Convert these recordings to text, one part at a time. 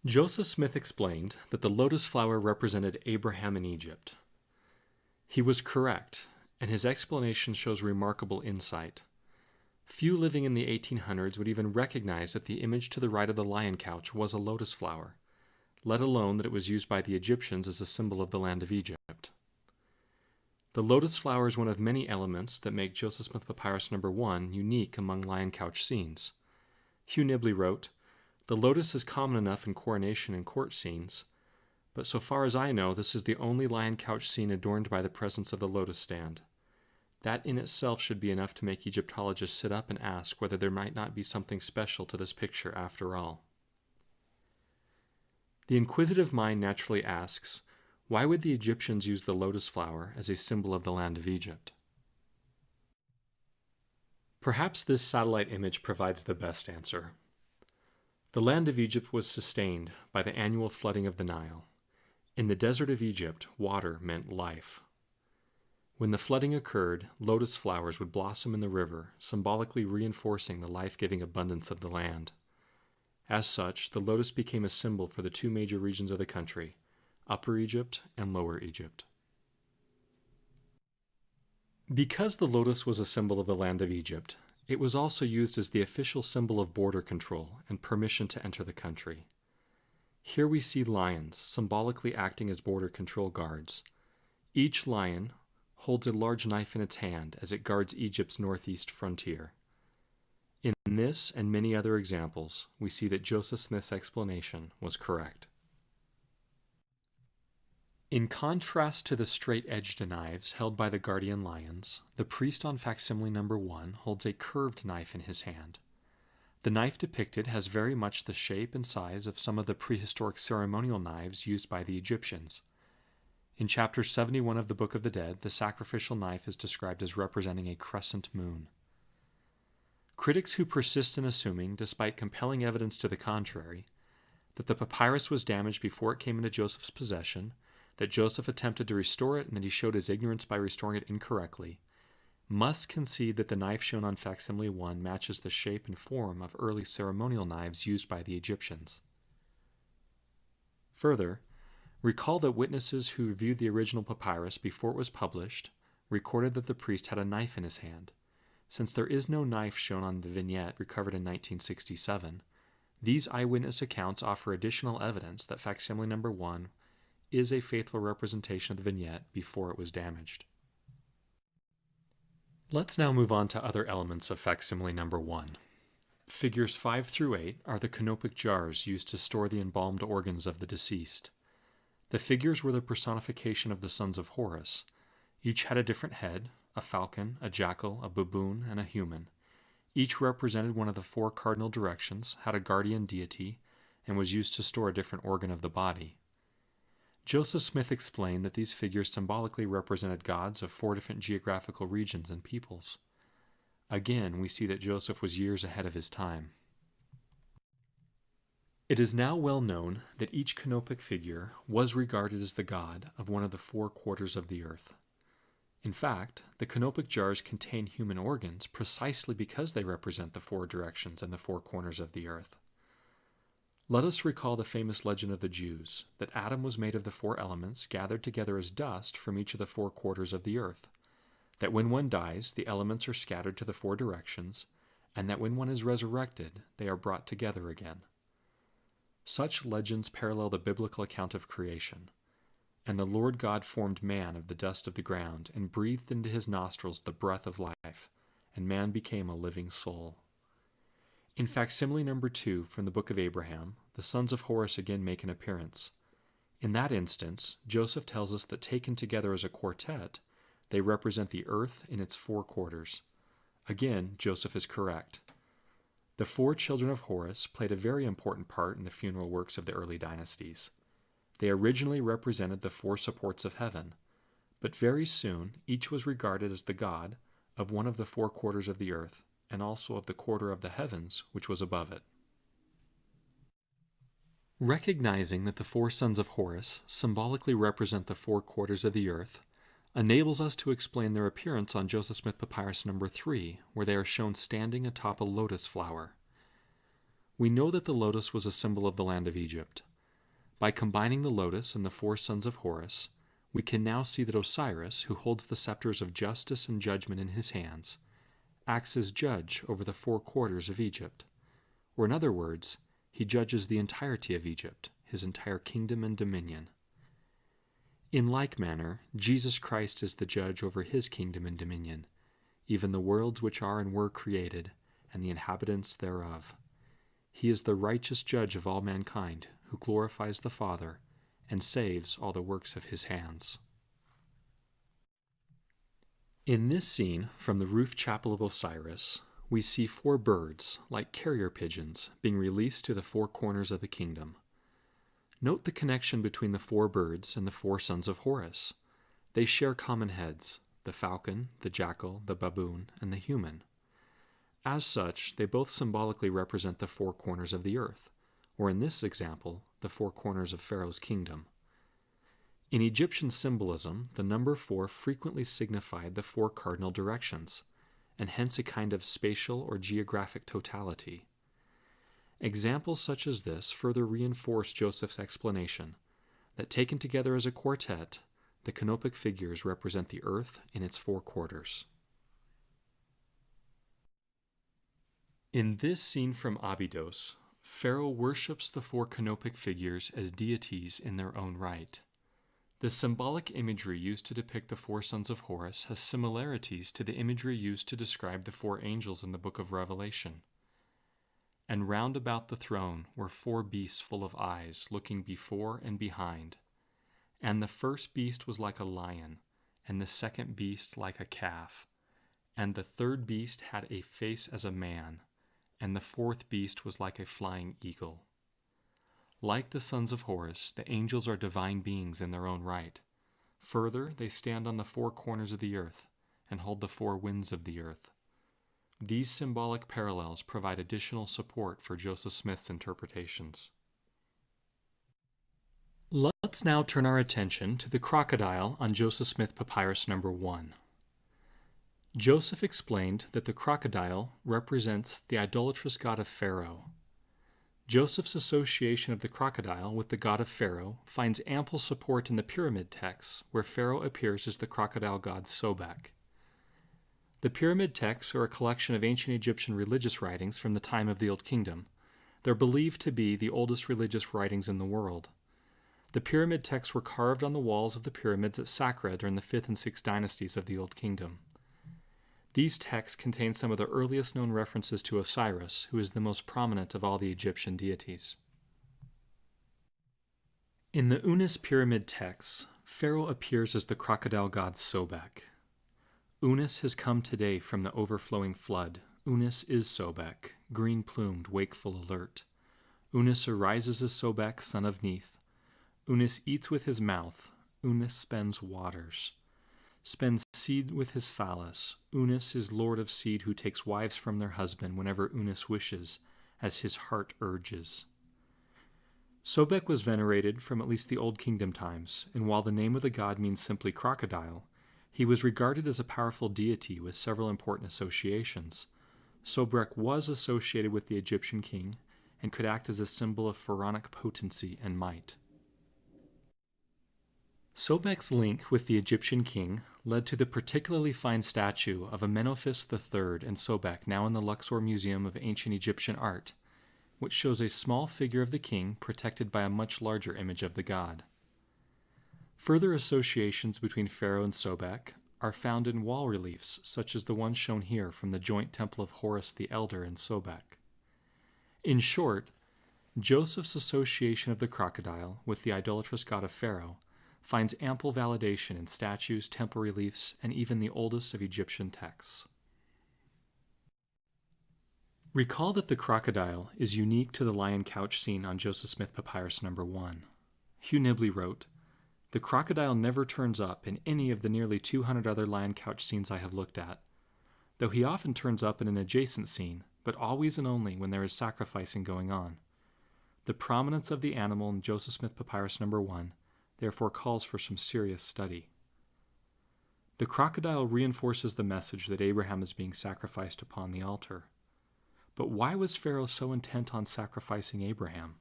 Joseph Smith explained that the lotus flower represented Abraham in Egypt. He was correct, and his explanation shows remarkable insight. Few living in the 1800s would even recognize that the image to the right of the lion couch was a lotus flower, let alone that it was used by the Egyptians as a symbol of the land of Egypt. The lotus flower is one of many elements that make Joseph Smith Papyrus No. 1 unique among lion couch scenes. Hugh Nibley wrote, "The lotus is common enough in coronation and court scenes, but so far as I know, this is the only lion couch scene adorned by the presence of the lotus stand. That in itself should be enough to make Egyptologists sit up and ask whether there might not be something special to this picture after all." The inquisitive mind naturally asks, why would the Egyptians use the lotus flower as a symbol of the land of Egypt? Perhaps this satellite image provides the best answer. The land of Egypt was sustained by the annual flooding of the Nile. In the desert of Egypt, water meant life. When the flooding occurred, lotus flowers would blossom in the river, symbolically reinforcing the life-giving abundance of the land. As such, the lotus became a symbol for the two major regions of the country, Upper Egypt and Lower Egypt. Because the lotus was a symbol of the land of Egypt, it was also used as the official symbol of border control and permission to enter the country. Here we see lions symbolically acting as border control guards. Each lion holds a large knife in its hand as it guards Egypt's northeast frontier. In this and many other examples, we see that Joseph Smith's explanation was correct. In contrast to the straight-edged knives held by the guardian lions, the priest on facsimile No. 1 holds a curved knife in his hand. The knife depicted has very much the shape and size of some of the prehistoric ceremonial knives used by the Egyptians. In chapter 71 of the Book of the Dead, the sacrificial knife is described as representing a crescent moon. Critics who persist in assuming, despite compelling evidence to the contrary, that the papyrus was damaged before it came into Joseph's possession, that Joseph attempted to restore it and that he showed his ignorance by restoring it incorrectly, must concede that the knife shown on facsimile 1 matches the shape and form of early ceremonial knives used by the Egyptians. Further, recall that witnesses who reviewed the original papyrus before it was published recorded that the priest had a knife in his hand. Since there is no knife shown on the vignette recovered in 1967, these eyewitness accounts offer additional evidence that facsimile No. 1 is a faithful representation of the vignette before it was damaged. Let's now move on to other elements of facsimile No. 1. Figures 5 through 8 are the canopic jars used to store the embalmed organs of the deceased. The figures were the personification of the sons of Horus. Each had a different head, a falcon, a jackal, a baboon, and a human. Each represented one of the four cardinal directions, had a guardian deity, and was used to store a different organ of the body. Joseph Smith explained that these figures symbolically represented gods of four different geographical regions and peoples. Again, we see that Joseph was years ahead of his time. It is now well known that each canopic figure was regarded as the god of one of the four quarters of the earth. In fact, the canopic jars contain human organs precisely because they represent the four directions and the four corners of the earth. Let us recall the famous legend of the Jews, that Adam was made of the four elements gathered together as dust from each of the four quarters of the earth, that when one dies, the elements are scattered to the four directions, and that when one is resurrected, they are brought together again. Such legends parallel the biblical account of creation. And the Lord God formed man of the dust of the ground, and breathed into his nostrils the breath of life, and man became a living soul. In facsimile No. 2 from the Book of Abraham, the sons of Horus again make an appearance. In that instance, Joseph tells us that taken together as a quartet, they represent the earth in its four quarters. Again, Joseph is correct. The four children of Horus played a very important part in the funeral works of the early dynasties. They originally represented the four supports of heaven, but very soon each was regarded as the god of one of the four quarters of the earth, and also of the quarter of the heavens which was above it. Recognizing that the four sons of Horus symbolically represent the four quarters of the earth enables us to explain their appearance on Joseph Smith Papyrus No. 3, where they are shown standing atop a lotus flower. We know that the lotus was a symbol of the land of Egypt. By combining the lotus and the four sons of Horus, we can now see that Osiris, who holds the scepters of justice and judgment in his hands, acts as judge over the four quarters of Egypt. Or in other words, he judges the entirety of Egypt, his entire kingdom and dominion. In like manner, Jesus Christ is the judge over his kingdom and dominion, even the worlds which are and were created, and the inhabitants thereof. He is the righteous judge of all mankind, who glorifies the Father, and saves all the works of his hands. In this scene from the roof chapel of Osiris, we see four birds, like carrier pigeons, being released to the four corners of the kingdom. Note the connection between the four birds and the four sons of Horus. They share common heads, the falcon, the jackal, the baboon, and the human. As such, they both symbolically represent the four corners of the earth, or in this example, the four corners of Pharaoh's kingdom. In Egyptian symbolism, the number 4 frequently signified the 4 cardinal directions, and hence a kind of spatial or geographic totality. Examples such as this further reinforce Joseph's explanation that taken together as a quartet, the canopic figures represent the earth in its 4 quarters. In this scene from Abydos, Pharaoh worships the 4 canopic figures as deities in their own right. The symbolic imagery used to depict the 4 sons of Horus has similarities to the imagery used to describe the 4 angels in the book of Revelation. And round about the throne were 4 beasts full of eyes, looking before and behind. And the first beast was like a lion, and the second beast like a calf. And the third beast had a face as a man, and the fourth beast was like a flying eagle. Like the sons of Horus, the angels are divine beings in their own right. Further, they stand on the 4 corners of the earth and hold the 4 winds of the earth. These symbolic parallels provide additional support for Joseph Smith's interpretations. Let's now turn our attention to the crocodile on Joseph Smith Papyrus number 1. Joseph explained that the crocodile represents the idolatrous god of Pharaoh. Joseph's association of the crocodile with the god of Pharaoh finds ample support in the pyramid texts, where Pharaoh appears as the crocodile god Sobek. The pyramid texts are a collection of ancient Egyptian religious writings from the time of the Old Kingdom. They're believed to be the oldest religious writings in the world. The pyramid texts were carved on the walls of the pyramids at Saqqara during the 5th and 6th dynasties of the Old Kingdom. These texts contain some of the earliest known references to Osiris, who is the most prominent of all the Egyptian deities. In the Unis pyramid texts, Pharaoh appears as the crocodile god Sobek. Unis has come today from the overflowing flood. Unis is Sobek, green-plumed, wakeful, alert. Unis arises as Sobek, son of Neith. Unis eats with his mouth. Unis spends waters. Spends seed with his phallus. Unis is lord of seed who takes wives from their husband whenever Unis wishes, as his heart urges. Sobek was venerated from at least the Old Kingdom times, and while the name of the god means simply crocodile, he was regarded as a powerful deity with several important associations. Sobek was associated with the Egyptian king and could act as a symbol of pharaonic potency and might. Sobek's link with the Egyptian king led to the particularly fine statue of Amenophis III and Sobek now in the Luxor Museum of Ancient Egyptian Art, which shows a small figure of the king protected by a much larger image of the god. Further associations between Pharaoh and Sobek are found in wall reliefs such as the one shown here from the joint temple of Horus the Elder and Sobek. In short, Joseph's association of the crocodile with the idolatrous god of Pharaoh finds ample validation in statues, temple reliefs, and even the oldest of Egyptian texts. Recall that the crocodile is unique to the lion couch scene on Joseph Smith Papyrus number 1. Hugh Nibley wrote, "The crocodile never turns up in any of the nearly 200 other lion couch scenes I have looked at, though he often turns up in an adjacent scene, but always and only when there is sacrificing going on. The prominence of the animal in Joseph Smith Papyrus number 1 therefore calls for some serious study." The crocodile reinforces the message that Abraham is being sacrificed upon the altar. But why was Pharaoh so intent on sacrificing Abraham?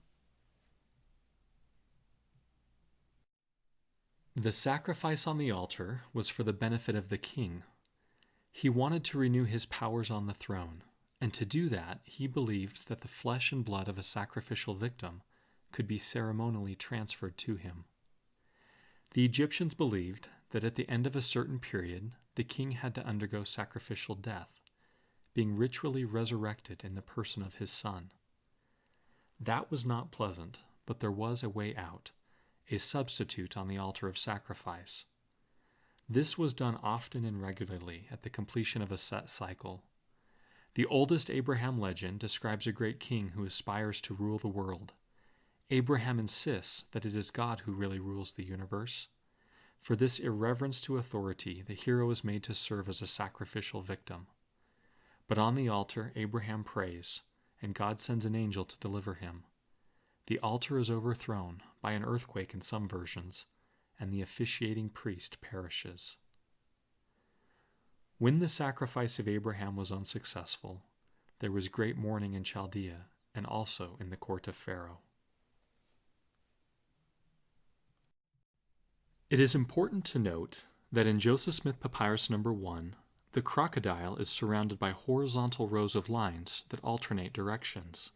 The sacrifice on the altar was for the benefit of the king. He wanted to renew his powers on the throne, and to do that, he believed that the flesh and blood of a sacrificial victim could be ceremonially transferred to him. The Egyptians believed that at the end of a certain period, the king had to undergo sacrificial death, being ritually resurrected in the person of his son. That was not pleasant, but there was a way out, a substitute on the altar of sacrifice. This was done often and regularly at the completion of a set cycle. The oldest Abraham legend describes a great king who aspires to rule the world. Abraham insists that it is God who really rules the universe. For this irreverence to authority, the hero is made to serve as a sacrificial victim. But on the altar, Abraham prays, and God sends an angel to deliver him. The altar is overthrown by an earthquake in some versions, and the officiating priest perishes. When the sacrifice of Abraham was unsuccessful, there was great mourning in Chaldea and also in the court of Pharaoh. It is important to note that in Joseph Smith Papyrus No. 1, the crocodile is surrounded by horizontal rows of lines that alternate directions.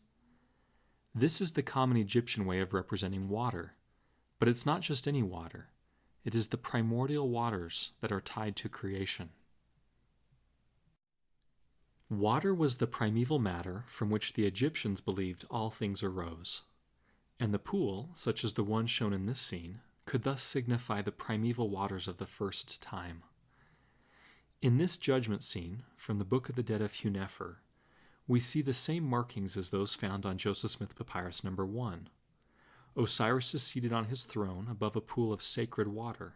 This is the common Egyptian way of representing water, but it's not just any water. It is the primordial waters that are tied to creation. Water was the primeval matter from which the Egyptians believed all things arose, and the pool, such as the one shown in this scene, could thus signify the primeval waters of the first time. In this judgment scene, from the Book of the Dead of Hunefer, we see the same markings as those found on Joseph Smith Papyrus No. 1. Osiris is seated on his throne above a pool of sacred water.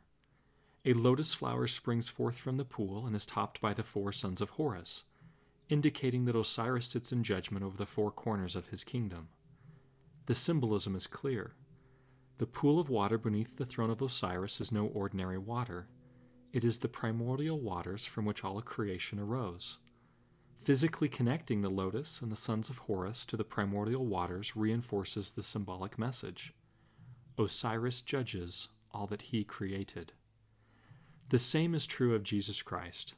A lotus flower springs forth from the pool and is topped by the 4 sons of Horus, indicating that Osiris sits in judgment over the 4 corners of his kingdom. The symbolism is clear. The pool of water beneath the throne of Osiris is no ordinary water. It is the primordial waters from which all creation arose. Physically connecting the lotus and the sons of Horus to the primordial waters reinforces the symbolic message. Osiris judges all that he created. The same is true of Jesus Christ.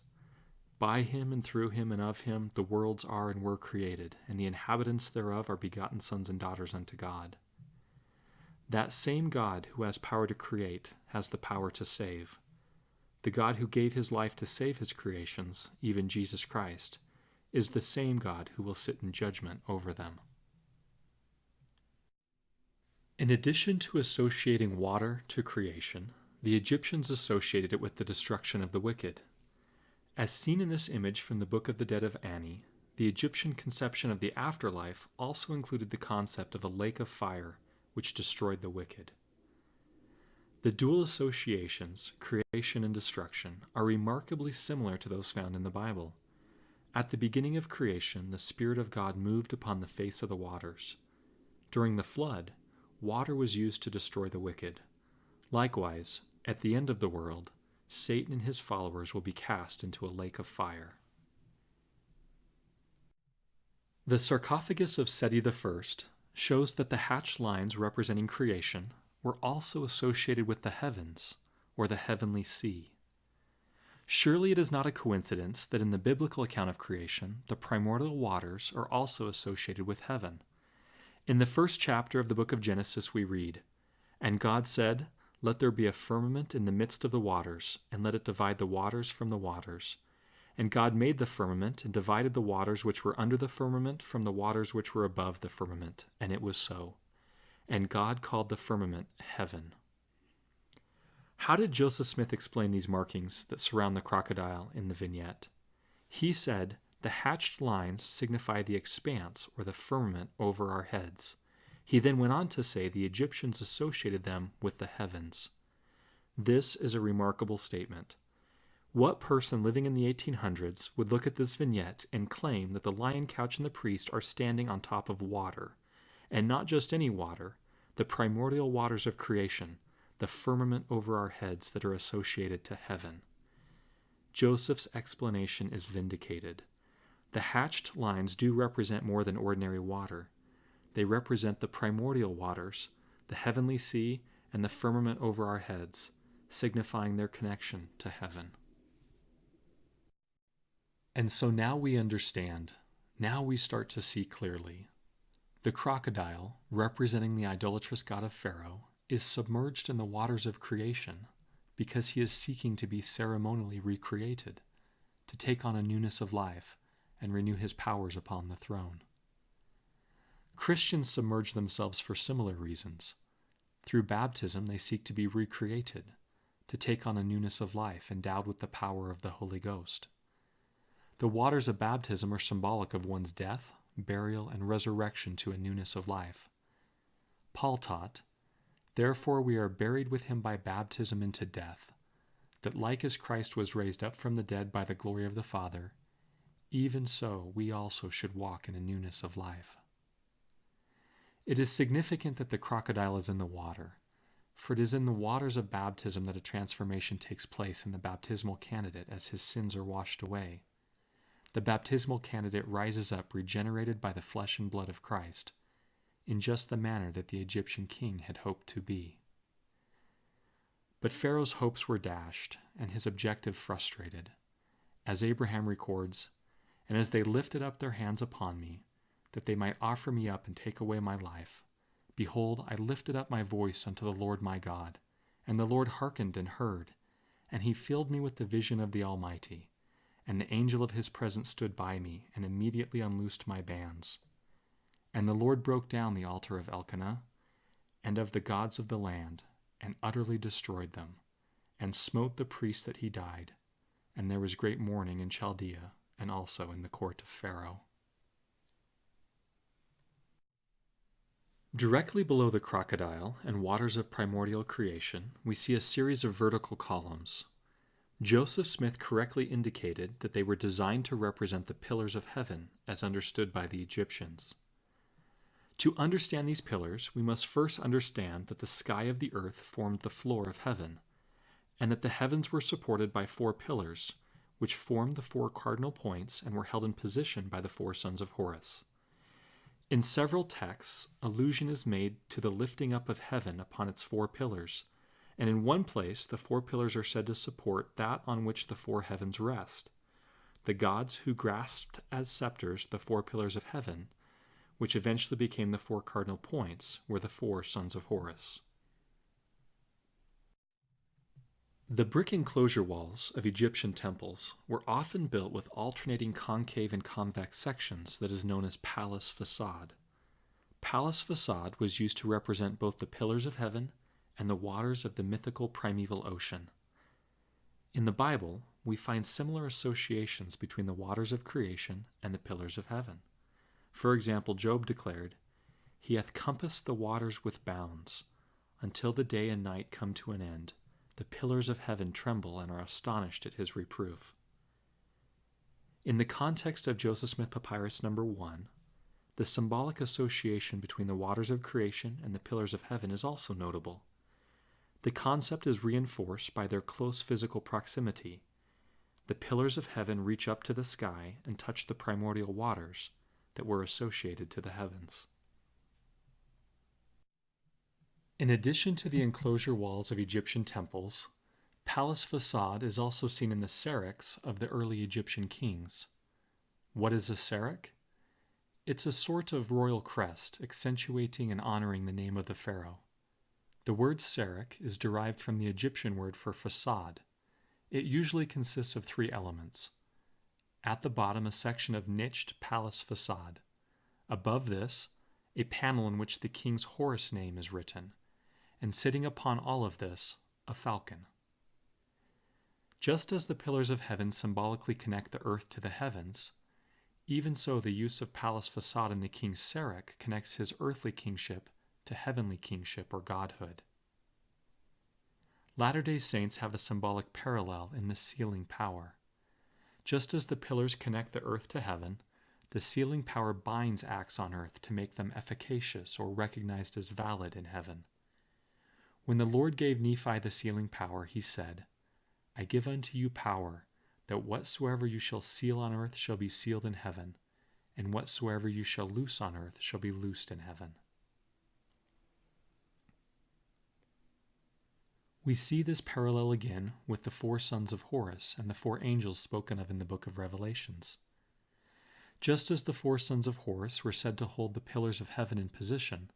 By him and through him and of him the worlds are and were created, and the inhabitants thereof are begotten sons and daughters unto God. That same God who has power to create has the power to save. The God who gave his life to save his creations, even Jesus Christ, is the same God who will sit in judgment over them. In addition to associating water to creation, the Egyptians associated it with the destruction of the wicked. As seen in this image from the Book of the Dead of Ani, the Egyptian conception of the afterlife also included the concept of a lake of fire which destroyed the wicked. The dual associations, creation and destruction, are remarkably similar to those found in the Bible. At the beginning of creation, the Spirit of God moved upon the face of the waters. During the flood, water was used to destroy the wicked. Likewise, at the end of the world, Satan and his followers will be cast into a lake of fire. The sarcophagus of Seti I shows that the hatched lines representing creation were also associated with the heavens, or the heavenly sea. Surely it is not a coincidence that in the biblical account of creation, the primordial waters are also associated with heaven. In the first chapter of the book of Genesis we read, "And God said, Let there be a firmament in the midst of the waters, and let it divide the waters from the waters. And God made the firmament, and divided the waters which were under the firmament from the waters which were above the firmament. And it was so. And God called the firmament heaven." How did Joseph Smith explain these markings that surround the crocodile in the vignette? He said, the hatched lines signify the expanse or the firmament over our heads. He then went on to say the Egyptians associated them with the heavens. This is a remarkable statement. What person living in the 1800s would look at this vignette and claim that the lion couch and the priest are standing on top of water, and not just any water, the primordial waters of creation, the firmament over our heads that are associated to heaven? Joseph's explanation is vindicated. The hatched lines do represent more than ordinary water. They represent the primordial waters, the heavenly sea, and the firmament over our heads, signifying their connection to heaven. And so now we understand. Now we start to see clearly. The crocodile, representing the idolatrous god of Pharaoh, is submerged in the waters of creation because he is seeking to be ceremonially recreated, to take on a newness of life and renew his powers upon the throne. Christians submerge themselves for similar reasons. Through baptism, they seek to be recreated, to take on a newness of life endowed with the power of the Holy Ghost. The waters of baptism are symbolic of one's death, burial, and resurrection to a newness of life. Paul taught, "Therefore we are buried with him by baptism into death, that like as Christ was raised up from the dead by the glory of the Father, even so we also should walk in a newness of life." It is significant that the crocodile is in the water, for it is in the waters of baptism that a transformation takes place in the baptismal candidate as his sins are washed away. The baptismal candidate rises up regenerated by the flesh and blood of Christ, in just the manner that the Egyptian king had hoped to be. But Pharaoh's hopes were dashed, and his objective frustrated. As Abraham records, "And as they lifted up their hands upon me, that they might offer me up and take away my life, behold, I lifted up my voice unto the Lord my God, and the Lord hearkened and heard, and he filled me with the vision of the Almighty. And the angel of his presence stood by me, and immediately unloosed my bands. And the Lord broke down the altar of Elkanah, and of the gods of the land, and utterly destroyed them, and smote the priests that he died. And there was great mourning in Chaldea, and also in the court of Pharaoh." Directly below the crocodile and waters of primordial creation, we see a series of vertical columns. Joseph Smith correctly indicated that they were designed to represent the pillars of heaven as understood by the Egyptians. To understand these pillars, we must first understand that the sky of the earth formed the floor of heaven, and that the heavens were supported by 4 pillars, which formed the 4 cardinal points and were held in position by the 4 sons of Horus. In several texts, allusion is made to the lifting up of heaven upon its 4 pillars, and in one place the 4 pillars are said to support that on which the 4 heavens rest. The gods who grasped as scepters the 4 pillars of heaven, which eventually became the 4 cardinal points, were the 4 sons of Horus. The brick enclosure walls of Egyptian temples were often built with alternating concave and convex sections that is known as palace facade. Palace facade was used to represent both the pillars of heaven and the waters of the mythical primeval ocean. In the Bible, we find similar associations between the waters of creation and the pillars of heaven. For example, Job declared, "He hath compassed the waters with bounds, until the day and night come to an end. The pillars of heaven tremble and are astonished at his reproof." In the context of Joseph Smith Papyrus number 1, the symbolic association between the waters of creation and the pillars of heaven is also notable. The concept is reinforced by their close physical proximity. The pillars of heaven reach up to the sky and touch the primordial waters that were associated to the heavens. In addition to the enclosure walls of Egyptian temples, palace facade is also seen in the seracs of the early Egyptian kings. What is a serac? It's a sort of royal crest, accentuating and honoring the name of the pharaoh. The word serac is derived from the Egyptian word for facade. It usually consists of 3 elements. At the bottom, a section of niched palace facade. Above this, a panel in which the king's Horus name is written, and sitting upon all of this, a falcon. Just as the pillars of heaven symbolically connect the earth to the heavens, even so the use of palace facade in the king's serac connects his earthly kingship to heavenly kingship or godhood. Latter-day Saints have a symbolic parallel in the sealing power. Just as the pillars connect the earth to heaven, the sealing power binds acts on earth to make them efficacious or recognized as valid in heaven. When the Lord gave Nephi the sealing power, he said, "I give unto you power, that whatsoever you shall seal on earth shall be sealed in heaven, and whatsoever you shall loose on earth shall be loosed in heaven." We see this parallel again with the 4 sons of Horus and the 4 angels spoken of in the book of Revelations. Just as the 4 sons of Horus were said to hold the pillars of heaven in position,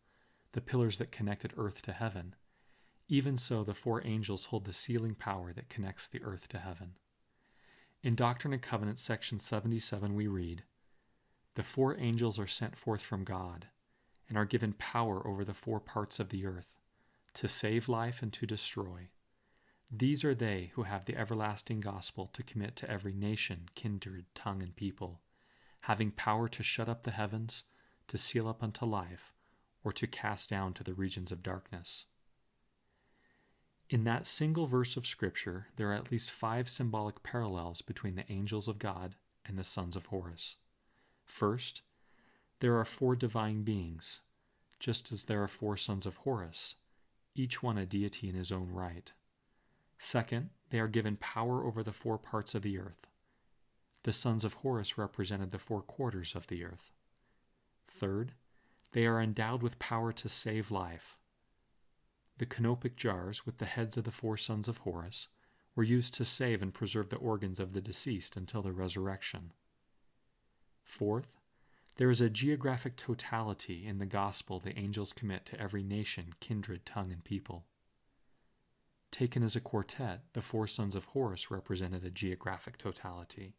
the pillars that connected earth to heaven, even so the 4 angels hold the sealing power that connects the earth to heaven. In Doctrine and Covenants, section 77, we read, "The 4 angels are sent forth from God, and are given power over the 4 parts of the earth, to save life and to destroy. These are they who have the everlasting gospel to commit to every nation, kindred, tongue, and people, having power to shut up the heavens, to seal up unto life, or to cast down to the regions of darkness." In that single verse of Scripture, there are at least 5 symbolic parallels between the angels of God and the sons of Horus. First, there are 4 divine beings, just as there are 4 sons of Horus, each one a deity in his own right. Second, they are given power over the 4 parts of the earth. The sons of Horus represented the 4 quarters of the earth. Third, they are endowed with power to save life. The canopic jars with the heads of the 4 sons of Horus were used to save and preserve the organs of the deceased until the resurrection. Fourth, there is a geographic totality in the gospel the angels commit to every nation, kindred, tongue, and people. Taken as a quartet, the 4 sons of Horus represented a geographic totality.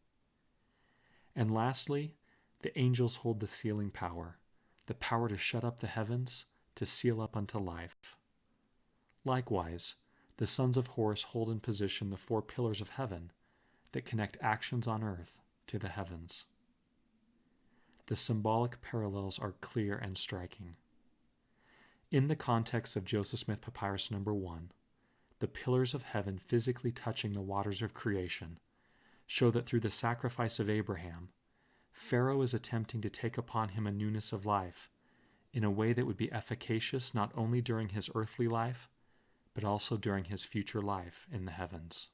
And lastly, the angels hold the sealing power, the power to shut up the heavens, to seal up unto life. Likewise, the sons of Horus hold in position the 4 pillars of heaven that connect actions on earth to the heavens. The symbolic parallels are clear and striking. In the context of Joseph Smith Papyrus No. 1, the pillars of heaven physically touching the waters of creation show that through the sacrifice of Abraham, Pharaoh is attempting to take upon him a newness of life in a way that would be efficacious not only during his earthly life, but also during his future life in the heavens.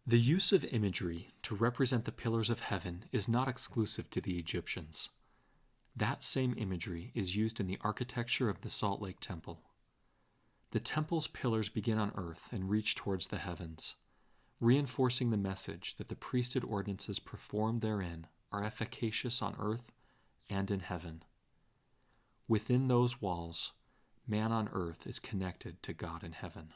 The use of imagery to represent the pillars of heaven is not exclusive to the Egyptians. That same imagery is used in the architecture of the Salt Lake Temple. The temple's pillars begin on earth and reach towards the heavens, reinforcing the message that the priesthood ordinances performed therein are efficacious on earth and in heaven. Within those walls, man on earth is connected to God in heaven.